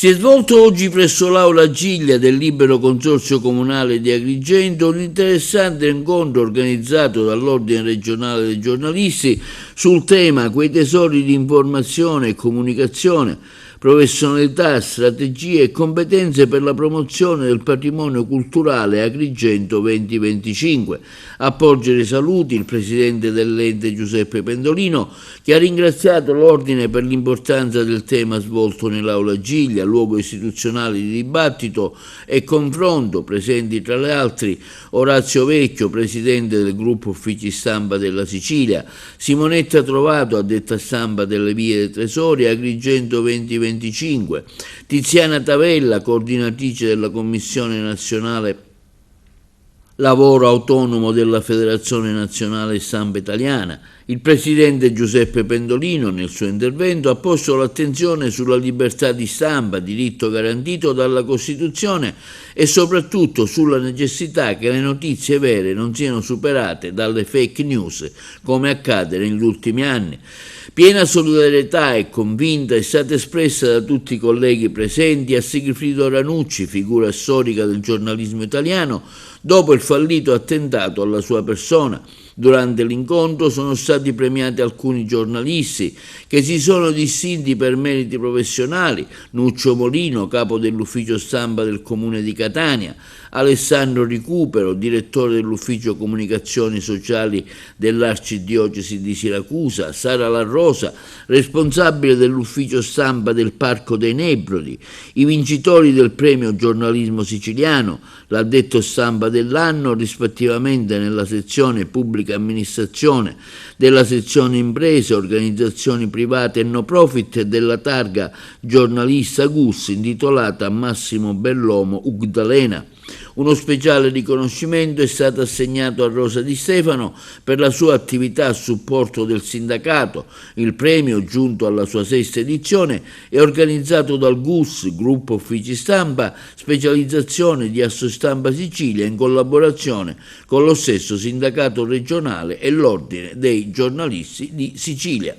Si è svolto oggi presso l'Aula Giglia del Libero Consorzio Comunale di Agrigento un interessante incontro organizzato dall'Ordine Regionale dei Giornalisti sul tema quei tesori di informazione e comunicazione, professionalità, strategie e competenze per la promozione del patrimonio culturale Agrigento 2025. A porgere i saluti il presidente dell'ente Giuseppe Pendolino, che ha ringraziato l'Ordine per l'importanza del tema svolto nell'Aula Giglia, luogo istituzionale di dibattito e confronto, presenti tra le altri Orazio Vecchio, presidente del gruppo Uffici Stampa della Sicilia, Simonetta Trovato, addetta stampa delle Vie dei Tresori Agrigento 2025, Tiziana Tavella, coordinatrice della Commissione Nazionale Lavoro Autonomo della Federazione Nazionale Stampa Italiana. Il presidente Giuseppe Pendolino nel suo intervento ha posto l'attenzione sulla libertà di stampa, diritto garantito dalla Costituzione, e soprattutto sulla necessità che le notizie vere non siano superate dalle fake news, come accade negli ultimi anni. Piena solidarietà e convinta è stata espressa da tutti i colleghi presenti a Sigfrido Ranucci, figura storica del giornalismo italiano, dopo il fallito attentato alla sua persona. Durante l'incontro sono stati premiati alcuni giornalisti che si sono distinti per meriti professionali: Nuccio Molino, capo dell'ufficio stampa del Comune di Catania, Alessandro Ricupero, direttore dell'ufficio comunicazioni sociali dell'Arcidiocesi di Siracusa, Sara La Rosa, responsabile dell'ufficio stampa del Parco dei Nebrodi, i vincitori del premio giornalismo siciliano, l'addetto stampa dell'anno rispettivamente nella sezione pubblica amministrazione, della sezione imprese, organizzazioni private e no profit e della targa giornalista GUS intitolata a Massimo Bellomo Ugdalena. Uno speciale riconoscimento è stato assegnato a Rosa Di Stefano per la sua attività a supporto del sindacato. Il premio, giunto alla sua 6ª edizione, è organizzato dal GUS, Gruppo Uffici Stampa, specializzazione di Assostampa Sicilia, in collaborazione con lo stesso sindacato regionale e l'Ordine dei Giornalisti di Sicilia.